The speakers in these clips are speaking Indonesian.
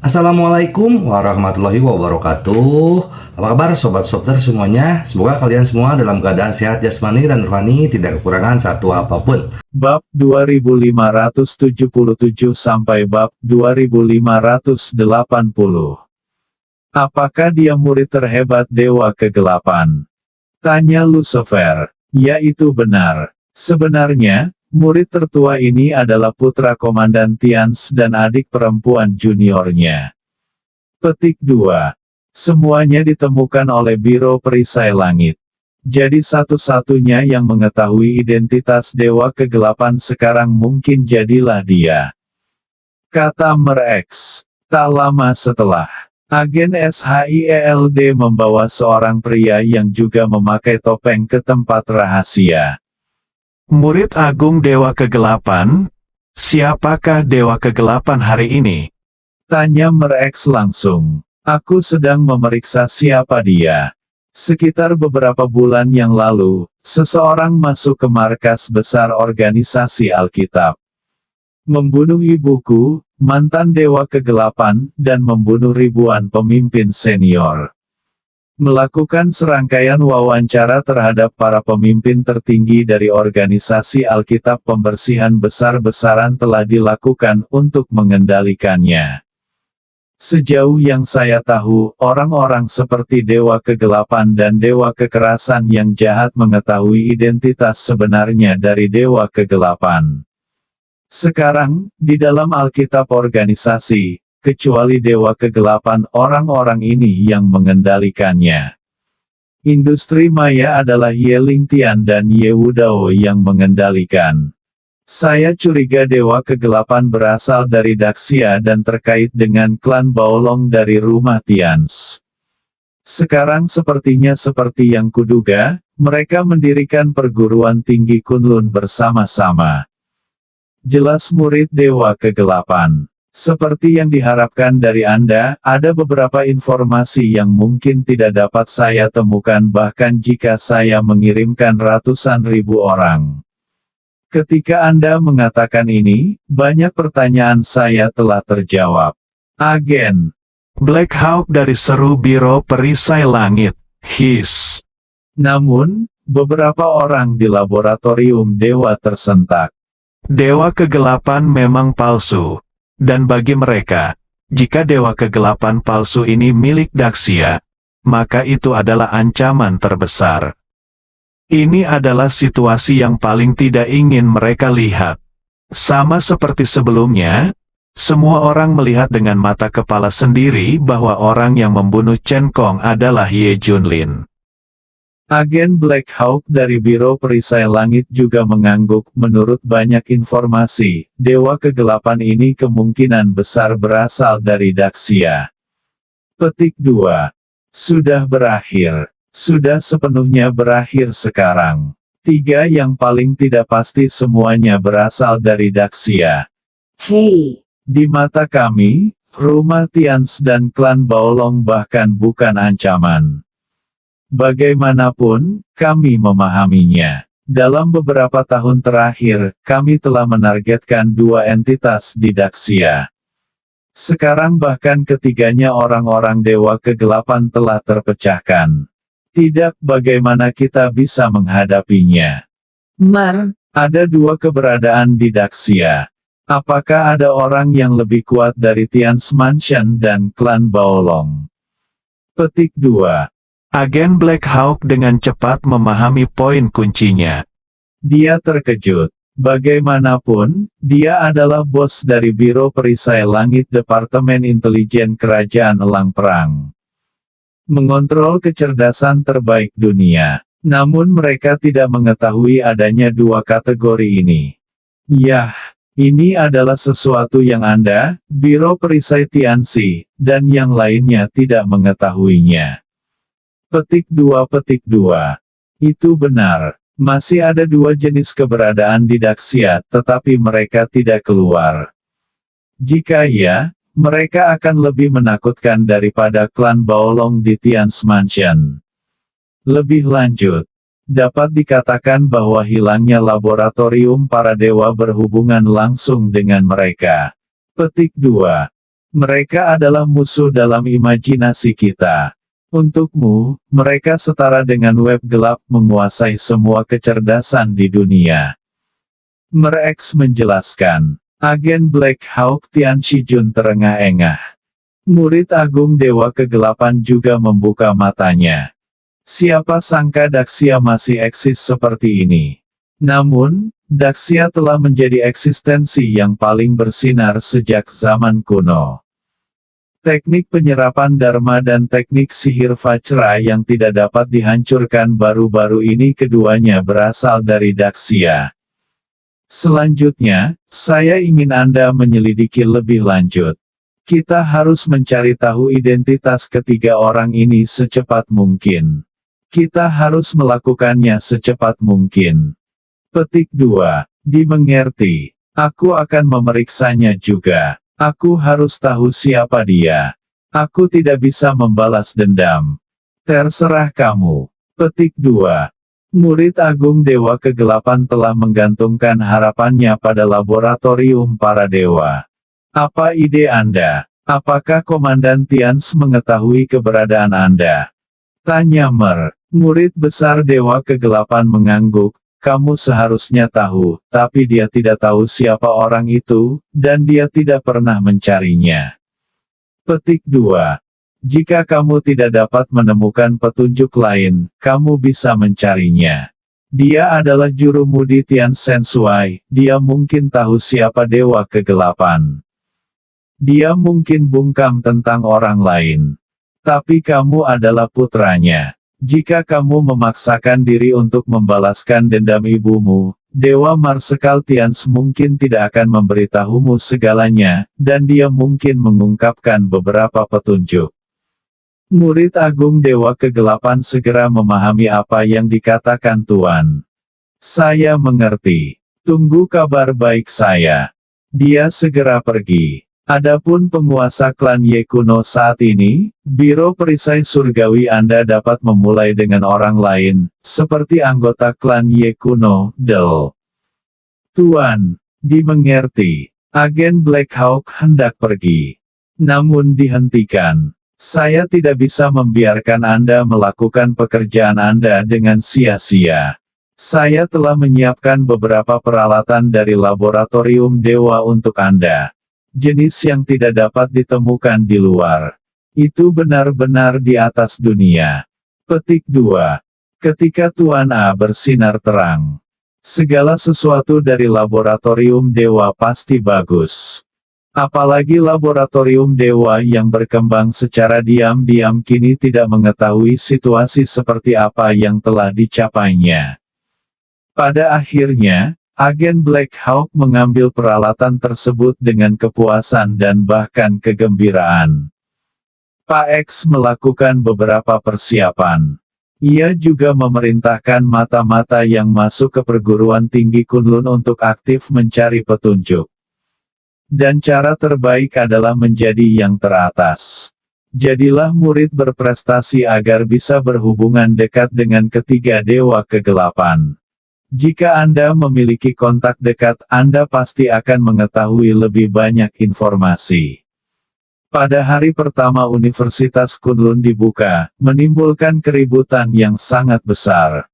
Assalamualaikum warahmatullahi wabarakatuh. Apa kabar sobat Softer semuanya? Semoga kalian semua dalam keadaan sehat jasmani dan rohani, tidak kekurangan satu apapun. Bab 2577 sampai bab 2580. Apakah dia murid terhebat Dewa Kegelapan? Tanya Lucifer. Ya, itu benar. Sebenarnya, murid tertua ini adalah putra Komandan Tians dan adik perempuan juniornya. Petik 2. Semuanya ditemukan oleh Biro Perisai Langit. Jadi satu-satunya yang mengetahui identitas Dewa Kegelapan sekarang mungkin jadilah dia. Kata Mer-X. Tak lama setelah, agen SHIELD membawa seorang pria yang juga memakai topeng ke tempat rahasia. Murid Agung Dewa Kegelapan? Siapakah Dewa Kegelapan hari ini? Tanya Mer-X langsung. Aku sedang memeriksa siapa dia. Sekitar beberapa bulan yang lalu, seseorang masuk ke markas besar organisasi Alkitab. Membunuh ibuku, mantan Dewa Kegelapan, dan membunuh ribuan pemimpin senior. Melakukan serangkaian wawancara terhadap para pemimpin tertinggi dari organisasi Alkitab, pembersihan besar-besaran telah dilakukan untuk mengendalikannya. Sejauh yang saya tahu, orang-orang seperti Dewa Kegelapan dan Dewa Kekerasan yang jahat mengetahui identitas sebenarnya dari Dewa Kegelapan. Sekarang, di dalam Alkitab organisasi, kecuali Dewa Kegelapan, orang-orang ini yang mengendalikannya. Industri maya adalah Yeling Tian dan Yewudao yang mengendalikan. Saya curiga Dewa Kegelapan berasal dari Daxia dan terkait dengan klan Baolong dari rumah Tians. Sekarang sepertinya seperti yang kuduga, mereka mendirikan perguruan tinggi Kunlun bersama-sama. Jelas murid Dewa Kegelapan. Seperti yang diharapkan dari Anda, ada beberapa informasi yang mungkin tidak dapat saya temukan bahkan jika saya mengirimkan ratusan ribu orang. Ketika Anda mengatakan ini, banyak pertanyaan saya telah terjawab. Agen Black Hawk dari seru Biro Perisai Langit. His. Namun, beberapa orang di laboratorium Dewa tersentak. Dewa Kegelapan memang palsu. Dan bagi mereka, jika Dewa Kegelapan palsu ini milik Daxia, maka itu adalah ancaman terbesar. Ini adalah situasi yang paling tidak ingin mereka lihat. Sama seperti sebelumnya, semua orang melihat dengan mata kepala sendiri bahwa orang yang membunuh Chen Kong adalah Ye Junlin. Agen Black Hawk dari Biro Perisai Langit juga mengangguk. Menurut banyak informasi, Dewa Kegelapan ini kemungkinan besar berasal dari Daxia. Petik 2. Sudah berakhir. Sudah sepenuhnya berakhir sekarang. 3 yang paling tidak pasti semuanya berasal dari Daxia. Hei, Di mata kami, rumah Tians dan klan Baolong bahkan bukan ancaman. Bagaimanapun, kami memahaminya. Dalam beberapa tahun terakhir, kami telah menargetkan 2 entitas di Daxia. Sekarang bahkan ketiganya orang-orang Dewa Kegelapan telah terpecahkan. Tidak, bagaimana kita bisa menghadapinya? Mar, Ada 2 keberadaan di Daxia. Apakah ada orang yang lebih kuat dari Tians Mansion dan klan Baolong? Petik 2. Agen Black Hawk dengan cepat memahami poin kuncinya. Dia terkejut. Bagaimanapun, dia adalah bos dari Biro Perisai Langit Departemen Intelijen Kerajaan Elang Perang. Mengontrol kecerdasan terbaik dunia. Namun mereka tidak mengetahui adanya 2 kategori ini. Yah, ini adalah sesuatu yang Anda, Biro Perisai Tiansi, dan yang lainnya tidak mengetahuinya. Petik 2. Itu benar. Masih ada 2 jenis keberadaan di Daxia, tetapi mereka tidak keluar. Jika iya, mereka akan lebih menakutkan daripada klan Baolong di Tians Mansion. Lebih lanjut, dapat dikatakan bahwa hilangnya laboratorium para dewa berhubungan langsung dengan mereka. Petik 2. Mereka adalah musuh dalam imajinasi kita. Untukmu, mereka setara dengan web gelap menguasai semua kecerdasan di dunia. Mer-X menjelaskan. Agen Black Hawk Tian Shijun terengah-engah. Murid Agung Dewa Kegelapan juga membuka matanya. Siapa sangka Daxia masih eksis seperti ini. Namun, Daxia telah menjadi eksistensi yang paling bersinar sejak zaman kuno. Teknik penyerapan Dharma dan teknik sihir Vajra yang tidak dapat dihancurkan baru-baru ini keduanya berasal dari Daxia. Selanjutnya, saya ingin Anda menyelidiki lebih lanjut. Kita harus mencari tahu identitas ketiga orang ini secepat mungkin. Kita harus melakukannya secepat mungkin. Petik 2. Dimengerti. Aku akan memeriksanya juga. Aku harus tahu siapa dia. Aku tidak bisa membalas dendam. Terserah kamu. Petik 2. Murid Agung Dewa Kegelapan telah menggantungkan harapannya pada laboratorium para dewa. Apa ide Anda? Apakah Komandan Tians mengetahui keberadaan Anda? Tanya Mer. Murid besar Dewa Kegelapan mengangguk. Kamu seharusnya tahu, tapi dia tidak tahu siapa orang itu, dan dia tidak pernah mencarinya. Petik 2. Jika kamu tidak dapat menemukan petunjuk lain, kamu bisa mencarinya. Dia adalah jurumudi Tian Sensuai, dia mungkin tahu siapa Dewa Kegelapan. Dia mungkin bungkam tentang orang lain. Tapi kamu adalah putranya. Jika kamu memaksakan diri untuk membalaskan dendam ibumu, Dewa Marsekal Tians mungkin tidak akan memberitahumu segalanya, dan dia mungkin mengungkapkan beberapa petunjuk. Murid Agung Dewa Kegelapan segera memahami apa yang dikatakan Tuan. Saya mengerti. Tunggu kabar baik saya. Dia segera pergi. Adapun penguasa klan Ye kuno saat ini, Biro Perisai Surgawi Anda dapat memulai dengan orang lain, seperti anggota klan Ye kuno, Del. Tuan, dimengerti. Agen Black Hawk hendak pergi. Namun dihentikan. Saya tidak bisa membiarkan Anda melakukan pekerjaan Anda dengan sia-sia. Saya telah menyiapkan beberapa peralatan dari laboratorium dewa untuk Anda. Jenis yang tidak dapat ditemukan di luar. Itu benar-benar di atas dunia. Petik 2. Ketika Tuan A bersinar terang. Segala sesuatu dari laboratorium dewa pasti bagus. Apalagi laboratorium dewa yang berkembang secara diam-diam kini tidak mengetahui situasi seperti apa yang telah dicapainya. Pada akhirnya, agen Black Hawk mengambil peralatan tersebut dengan kepuasan dan bahkan kegembiraan. Pak X melakukan beberapa persiapan. Ia juga memerintahkan mata-mata yang masuk ke perguruan tinggi Kunlun untuk aktif mencari petunjuk. Dan cara terbaik adalah menjadi yang teratas. Jadilah murid berprestasi agar bisa berhubungan dekat dengan ketiga Dewa Kegelapan. Jika Anda memiliki kontak dekat, Anda pasti akan mengetahui lebih banyak informasi. Pada hari pertama Universitas Kunlun dibuka, menimbulkan keributan yang sangat besar.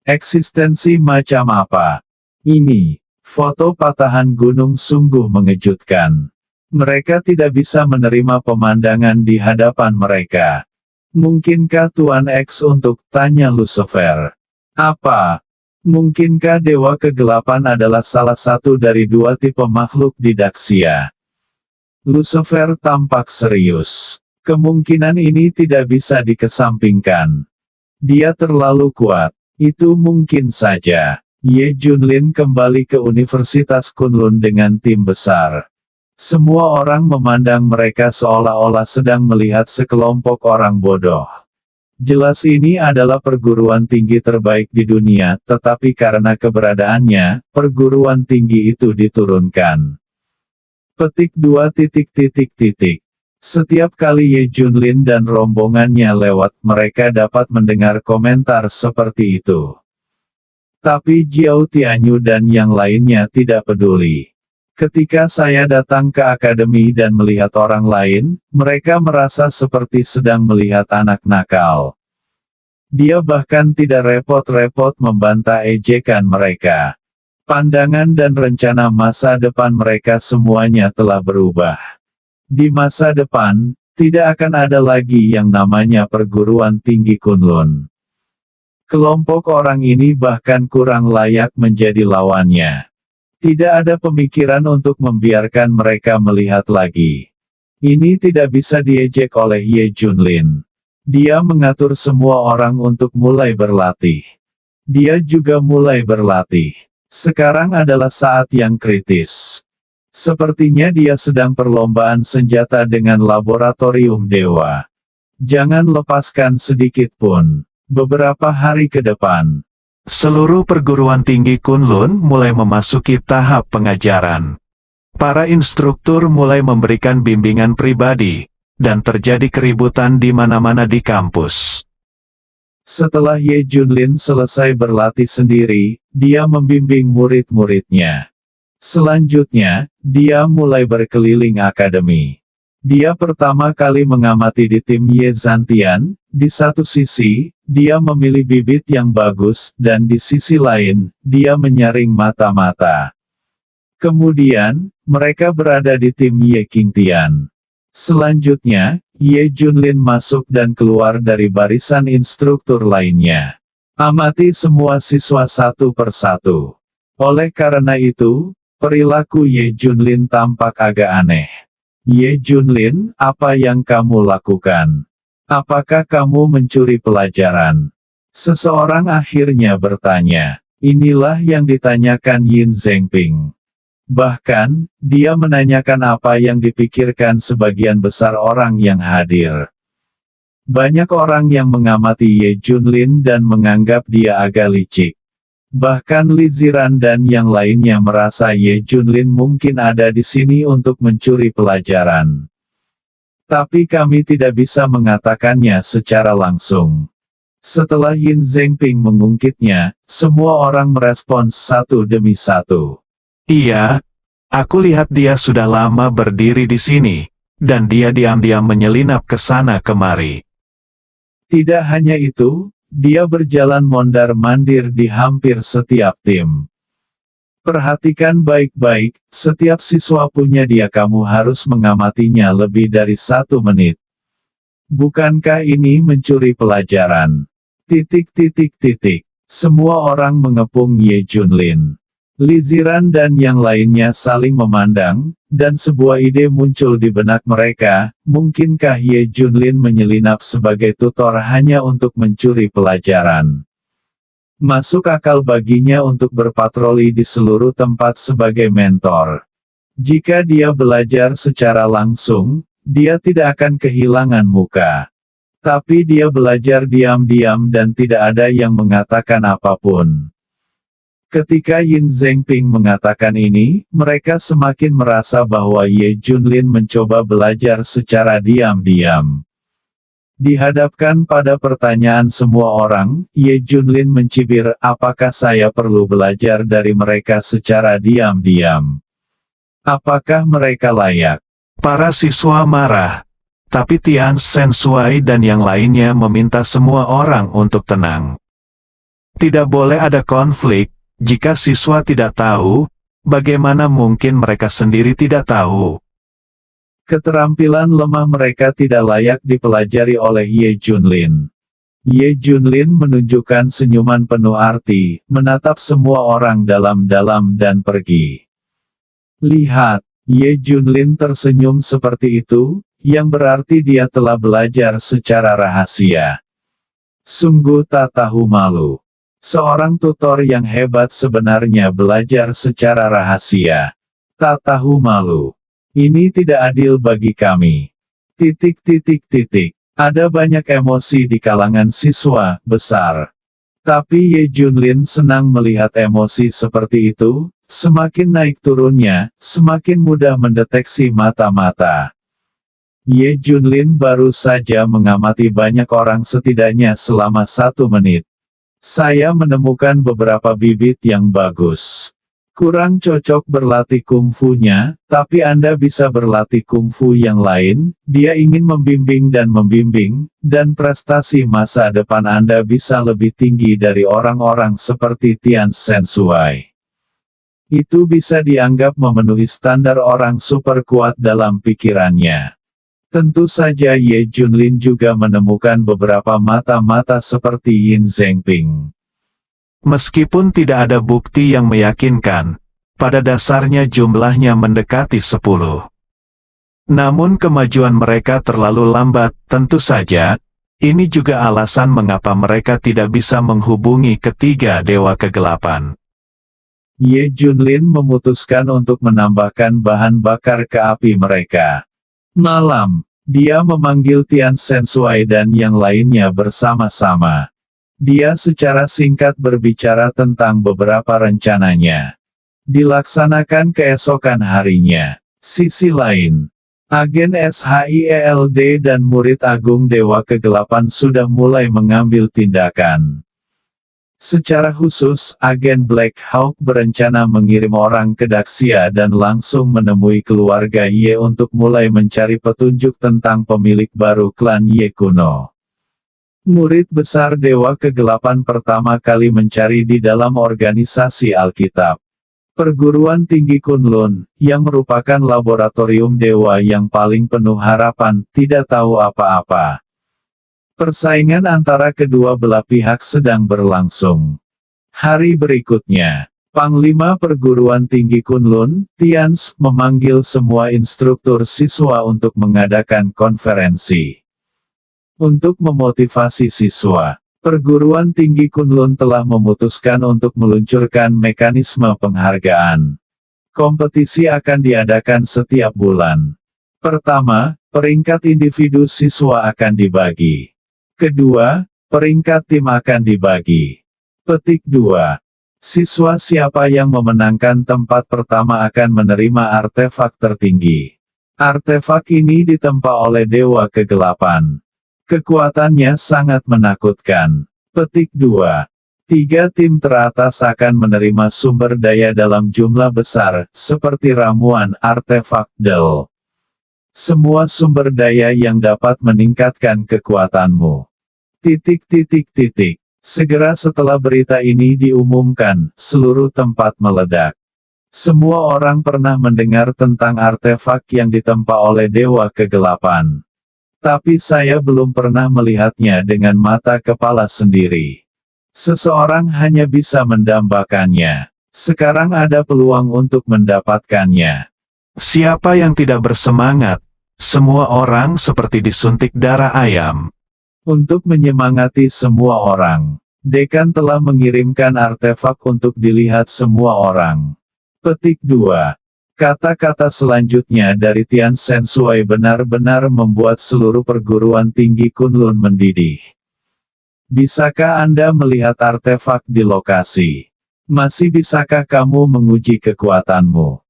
Eksistensi macam apa? Ini. Foto patahan gunung sungguh mengejutkan. Mereka tidak bisa menerima pemandangan di hadapan mereka. Mungkinkah Tuan X untuk tanya Lucifer? Apa? Mungkinkah Dewa Kegelapan adalah salah satu dari dua tipe makhluk di Daxia? Lucifer tampak serius. Kemungkinan ini tidak bisa dikesampingkan. Dia terlalu kuat. Itu mungkin saja. Ye Junlin kembali ke Universitas Kunlun dengan tim besar. Semua orang memandang mereka seolah-olah sedang melihat sekelompok orang bodoh. Jelas ini adalah perguruan tinggi terbaik di dunia, tetapi karena keberadaannya, perguruan tinggi itu diturunkan. Petik 2. Setiap kali Ye Junlin dan rombongannya lewat, mereka dapat mendengar komentar seperti itu. Tapi Jiao Tianyu dan yang lainnya tidak peduli. Ketika saya datang ke akademi dan melihat orang lain, mereka merasa seperti sedang melihat anak nakal. Dia bahkan tidak repot-repot membantah ejekan mereka. Pandangan dan rencana masa depan mereka semuanya telah berubah. Di masa depan, tidak akan ada lagi yang namanya perguruan tinggi Kunlun. Kelompok orang ini bahkan kurang layak menjadi lawannya. Tidak ada pemikiran untuk membiarkan mereka melihat lagi. Ini tidak bisa diejek oleh Ye Junlin. Dia mengatur semua orang untuk mulai berlatih. Dia juga mulai berlatih. Sekarang adalah saat yang kritis. Sepertinya dia sedang perlombaan senjata dengan laboratorium dewa. Jangan lepaskan sedikit pun. Beberapa hari ke depan, Seluruh perguruan tinggi Kunlun mulai memasuki tahap pengajaran. Para instruktur mulai memberikan bimbingan pribadi, dan terjadi keributan di mana-mana di kampus. setelah Ye Junlin selesai berlatih sendiri, dia membimbing murid-muridnya. Selanjutnya, dia mulai berkeliling akademi. Dia pertama kali mengamati di tim Ye Zantian. Di satu sisi, dia memilih bibit yang bagus, dan di sisi lain, dia menyaring mata-mata. Kemudian, mereka berada di tim Ye Qingtian. Selanjutnya, Ye Junlin masuk dan keluar dari barisan instruktur lainnya. Amati semua siswa satu persatu. Oleh karena itu, perilaku Ye Junlin tampak agak aneh. Ye Junlin, apa yang kamu lakukan? Apakah kamu mencuri pelajaran? Seseorang akhirnya bertanya. Inilah yang ditanyakan Yin Zhengping. Bahkan, dia menanyakan apa yang dipikirkan sebagian besar orang yang hadir. Banyak orang yang mengamati Ye Junlin dan menganggap dia agak licik. Bahkan Li Ziran dan yang lainnya merasa Ye Junlin mungkin ada di sini untuk mencuri pelajaran. Tapi kami tidak bisa mengatakannya secara langsung. Setelah Yin Zhengping mengungkitnya, semua orang merespons satu demi satu. Iya, aku lihat dia sudah lama berdiri di sini, dan dia diam-diam menyelinap ke sana kemari. Tidak hanya itu, dia berjalan mondar-mandir di hampir setiap tim. Perhatikan baik-baik, setiap siswa punya dia, kamu harus mengamatinya lebih dari 1 menit. Bukankah ini mencuri pelajaran? Semua orang mengepung Ye Junlin. Li Ziran dan yang lainnya saling memandang, dan sebuah ide muncul di benak mereka, mungkinkah Ye Junlin menyelinap sebagai tutor hanya untuk mencuri pelajaran? Masuk akal baginya untuk berpatroli di seluruh tempat sebagai mentor. Jika dia belajar secara langsung, dia tidak akan kehilangan muka. Tapi dia belajar diam-diam dan tidak ada yang mengatakan apapun. Ketika Yin Zhengping mengatakan ini, mereka semakin merasa bahwa Ye Junlin mencoba belajar secara diam-diam. Dihadapkan pada pertanyaan semua orang, Ye Junlin mencibir, apakah saya perlu belajar dari mereka secara diam-diam? Apakah mereka layak? Para siswa marah. Tapi Tian Shen Shuai dan yang lainnya meminta semua orang untuk tenang. Tidak boleh ada konflik. Jika siswa tidak tahu, bagaimana mungkin mereka sendiri tidak tahu? Keterampilan lemah mereka tidak layak dipelajari oleh Ye Junlin. Ye Junlin menunjukkan senyuman penuh arti, menatap semua orang dalam-dalam dan pergi. Lihat, Ye Junlin tersenyum seperti itu, yang berarti dia telah belajar secara rahasia. Sungguh tak tahu malu. Seorang tutor yang hebat sebenarnya belajar secara rahasia. Tak tahu malu. Ini tidak adil bagi kami. Ada banyak emosi di kalangan siswa besar. Tapi Ye Junlin senang melihat emosi seperti itu, semakin naik turunnya, semakin mudah mendeteksi mata-mata. Ye Junlin baru saja mengamati banyak orang setidaknya selama 1 menit. Saya menemukan beberapa bibit yang bagus. Kurang cocok berlatih kungfunya, tapi Anda bisa berlatih kungfu yang lain. Dia ingin membimbing, dan prestasi masa depan Anda bisa lebih tinggi dari orang-orang seperti Tian Shen Shuai. Itu bisa dianggap memenuhi standar orang super kuat dalam pikirannya. Tentu saja Ye Junlin juga menemukan beberapa mata-mata seperti Yin Zhengping. Meskipun tidak ada bukti yang meyakinkan, pada dasarnya jumlahnya mendekati 10. Namun kemajuan mereka terlalu lambat, tentu saja. Ini juga alasan mengapa mereka tidak bisa menghubungi ketiga dewa kegelapan. Ye Junlin memutuskan untuk menambahkan bahan bakar ke api mereka. Malam, dia memanggil Tian Shen Shuai dan yang lainnya bersama-sama. Dia secara singkat berbicara tentang beberapa rencananya. Dilaksanakan keesokan harinya. Sisi lain, agen SHIELD dan murid agung Dewa Kegelapan sudah mulai mengambil tindakan. Secara khusus, agen Black Hawk berencana mengirim orang ke Daxia dan langsung menemui keluarga Ye untuk mulai mencari petunjuk tentang pemilik baru klan Ye kuno. Murid besar Dewa Kegelapan pertama kali mencari di dalam organisasi Alkitab. Perguruan Tinggi Kunlun, yang merupakan laboratorium dewa yang paling penuh harapan, tidak tahu apa-apa. Persaingan antara kedua belah pihak sedang berlangsung. Hari berikutnya, Panglima Perguruan Tinggi Kunlun, Tians, memanggil semua instruktur siswa untuk mengadakan konferensi. Untuk memotivasi siswa, Perguruan Tinggi Kunlun telah memutuskan untuk meluncurkan mekanisme penghargaan. Kompetisi akan diadakan setiap bulan. Pertama, peringkat individu siswa akan dibagi. Kedua, peringkat tim akan dibagi. Petik 2. Siswa siapa yang memenangkan tempat pertama akan menerima artefak tertinggi. Artefak ini ditempa oleh Dewa Kegelapan. Kekuatannya sangat menakutkan. Petik 2. 3 tim teratas akan menerima sumber daya dalam jumlah besar, seperti ramuan, artefak, del. Semua sumber daya yang dapat meningkatkan kekuatanmu. Segera setelah berita ini diumumkan, seluruh tempat meledak. Semua orang pernah mendengar tentang artefak yang ditempa oleh Dewa Kegelapan. Tapi saya belum pernah melihatnya dengan mata kepala sendiri. Seseorang hanya bisa mendambakannya. Sekarang ada peluang untuk mendapatkannya. Siapa yang tidak bersemangat? Semua orang seperti disuntik darah ayam. Untuk menyemangati semua orang, dekan telah mengirimkan artefak untuk dilihat semua orang. Petik 2. Kata-kata selanjutnya dari Tian Shen Shuai benar-benar membuat seluruh perguruan tinggi Kunlun mendidih. Bisakah Anda melihat artefak di lokasi? Masih bisakah kamu menguji kekuatanmu?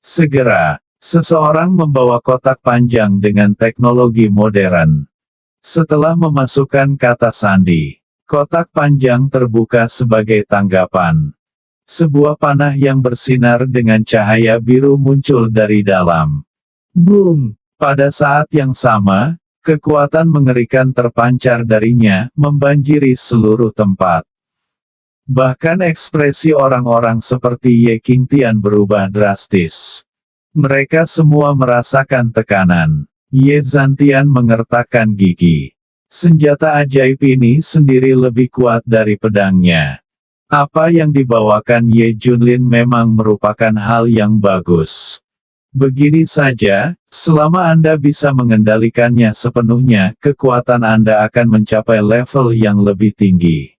Segera, seseorang membawa kotak panjang dengan teknologi modern. Setelah memasukkan kata sandi, kotak panjang terbuka sebagai tanggapan. Sebuah panah yang bersinar dengan cahaya biru muncul dari dalam. Boom! Pada saat yang sama, kekuatan mengerikan terpancar darinya, membanjiri seluruh tempat. Bahkan ekspresi orang-orang seperti Ye Qingtian berubah drastis. Mereka semua merasakan tekanan. Ye Zhantian mengertakkan gigi. Senjata ajaib ini sendiri lebih kuat dari pedangnya. Apa yang dibawakan Ye Junlin memang merupakan hal yang bagus. Begini saja, selama Anda bisa mengendalikannya sepenuhnya, kekuatan Anda akan mencapai level yang lebih tinggi.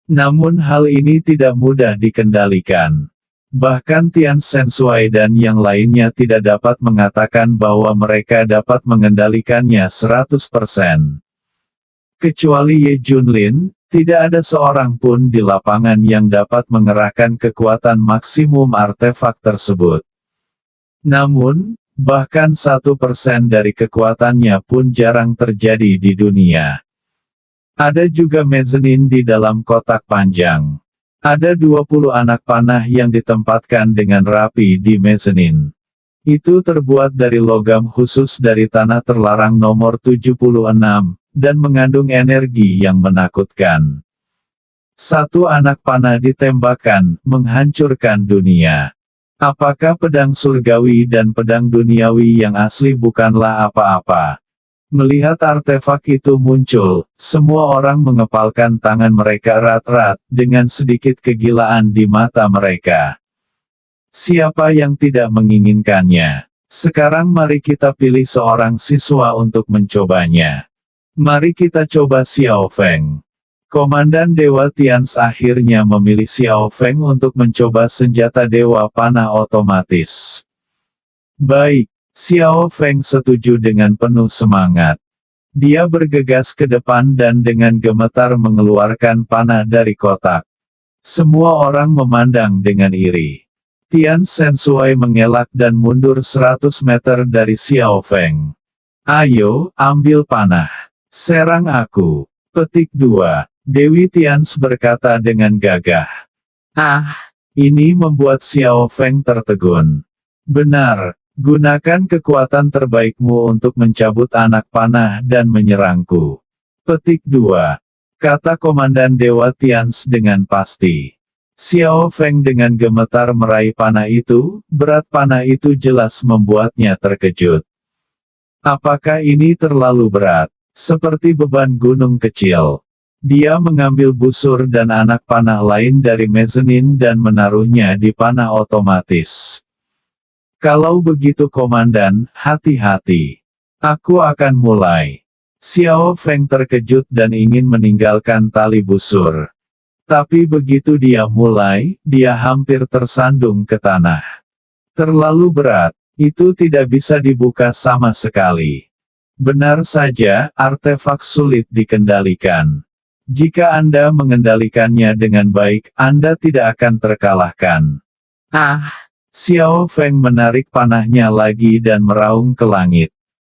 Namun hal ini tidak mudah dikendalikan. Bahkan Tian Shen Shuai dan yang lainnya tidak dapat mengatakan bahwa mereka dapat mengendalikannya 100%. Kecuali Ye Junlin, tidak ada seorang pun di lapangan yang dapat mengerahkan kekuatan maksimum artefak tersebut. Namun, bahkan 1% dari kekuatannya pun jarang terjadi di dunia. Ada juga mezzanine di dalam kotak panjang. Ada 20 anak panah yang ditempatkan dengan rapi di mezanin. Itu terbuat dari logam khusus dari tanah terlarang nomor 76, dan mengandung energi yang menakutkan. Satu anak panah ditembakkan, menghancurkan dunia. Apakah pedang surgawi dan pedang duniawi yang asli bukanlah apa-apa? Melihat artefak itu muncul, semua orang mengepalkan tangan mereka erat-erat, dengan sedikit kegilaan di mata mereka. Siapa yang tidak menginginkannya? Sekarang mari kita pilih seorang siswa untuk mencobanya. Mari kita coba Xiao Feng. Komandan Dewa Tians akhirnya memilih Xiao Feng untuk mencoba senjata Dewa Panah otomatis. Baik. Xiao Feng setuju dengan penuh semangat. Dia bergegas ke depan dan dengan gemetar mengeluarkan panah dari kotak. Semua orang memandang dengan iri. Tian Sensui mengelak dan mundur 100 meter dari Xiao Feng. Ayo, ambil panah. Serang aku. Petik 2. Dewi Tians berkata dengan gagah. Ini membuat Xiao Feng tertegun. Benar. Gunakan kekuatan terbaikmu untuk mencabut anak panah dan menyerangku. Petik 2. Kata Komandan Dewa Tians dengan pasti. Xiao Feng dengan gemetar meraih panah itu, berat panah itu jelas membuatnya terkejut. Apakah ini terlalu berat? Seperti beban gunung kecil. Dia mengambil busur dan anak panah lain dari mezanin dan menaruhnya di panah otomatis. Kalau begitu komandan, hati-hati. Aku akan mulai. Xiao Feng terkejut dan ingin meninggalkan tali busur. Tapi begitu dia mulai, dia hampir tersandung ke tanah. Terlalu berat, itu tidak bisa dibuka sama sekali. Benar saja, artefak sulit dikendalikan. Jika Anda mengendalikannya dengan baik, Anda tidak akan terkalahkan. Xiao Feng menarik panahnya lagi dan meraung ke langit.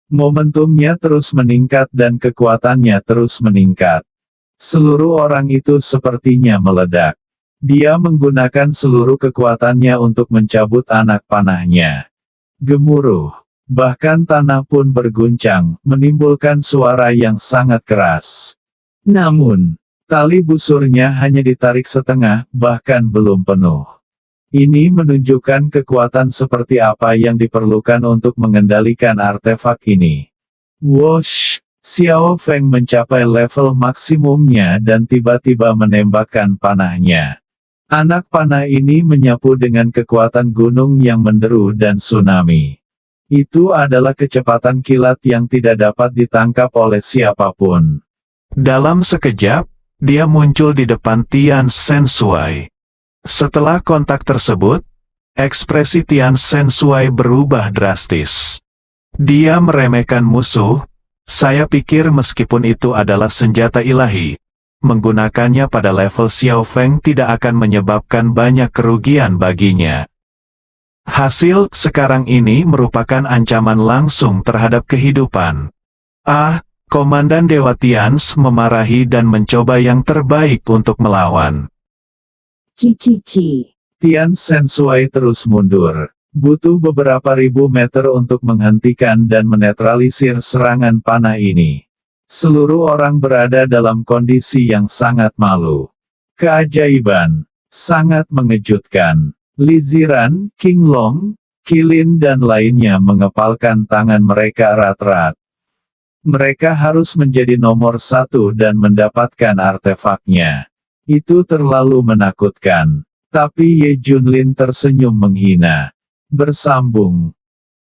Momentumnya terus meningkat dan kekuatannya terus meningkat. Seluruh orang itu sepertinya meledak. Dia menggunakan seluruh kekuatannya untuk mencabut anak panahnya. Gemuruh. Bahkan tanah pun berguncang, menimbulkan suara yang sangat keras. Namun, tali busurnya hanya ditarik setengah, bahkan belum penuh. Ini menunjukkan kekuatan seperti apa yang diperlukan untuk mengendalikan artefak ini. Whoosh! Xiao Feng mencapai level maksimumnya dan tiba-tiba menembakkan panahnya. Anak panah ini menyapu dengan kekuatan gunung yang menderu dan tsunami. Itu adalah kecepatan kilat yang tidak dapat ditangkap oleh siapapun. Dalam sekejap, dia muncul di depan Tian Sensui. Setelah kontak tersebut, ekspresi Tian Sensui berubah drastis. Dia meremehkan musuh. Saya pikir meskipun itu adalah senjata ilahi, menggunakannya pada level Xiao Feng tidak akan menyebabkan banyak kerugian baginya. Hasil sekarang ini merupakan ancaman langsung terhadap kehidupan. Komandan Dewa Tians memarahi dan mencoba yang terbaik untuk melawan. Cici. Tian Sensui terus mundur. Butuh beberapa ribu meter untuk menghentikan dan menetralisir serangan panah ini. Seluruh orang berada dalam kondisi yang sangat malu. Keajaiban. Sangat mengejutkan. Li Ziran, King Long, Qilin dan lainnya mengepalkan tangan mereka erat-erat. Mereka harus menjadi nomor 1 dan mendapatkan artefaknya. Itu terlalu menakutkan. Tapi Ye Junlin tersenyum menghina. Bersambung.